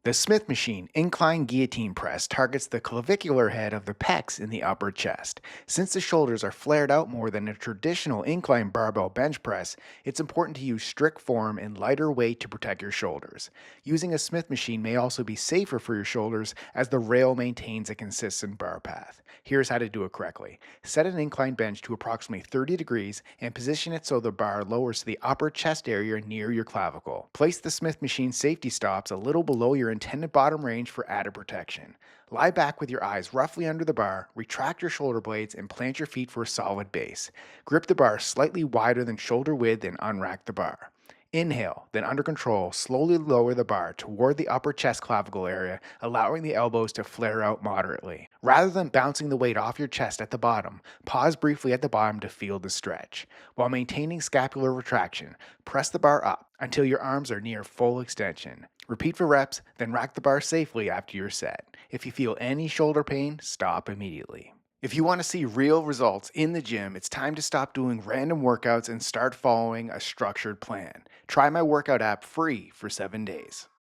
The Smith machine incline guillotine press targets the clavicular head of the pecs in the upper chest. Since the shoulders are flared out more than a traditional incline barbell bench press, it's important to use strict form and lighter weight to protect your shoulders. Using a Smith machine may also be safer for your shoulders as the rail maintains a consistent bar path. Here's how to do it correctly. Set an incline bench to approximately 30 degrees and position it so the bar lowers to the upper chest area near your clavicle. Place the Smith machine safety stops a little below your intended bottom range for added protection. Lie back with your eyes roughly under the bar, retract your shoulder blades, and plant your feet for a solid base. Grip the bar slightly wider than shoulder width and unrack the bar. Inhale, then under control, slowly lower the bar toward the upper chest clavicle area, allowing the elbows to flare out moderately. Rather than bouncing the weight off your chest at the bottom, pause briefly at the bottom to feel the stretch. While maintaining scapular retraction, press the bar up until your arms are near full extension. Repeat for reps, then rack the bar safely after you're set. If you feel any shoulder pain, stop immediately. If you want to see real results in the gym, it's time to stop doing random workouts and start following a structured plan. Try my workout app free for 7 days.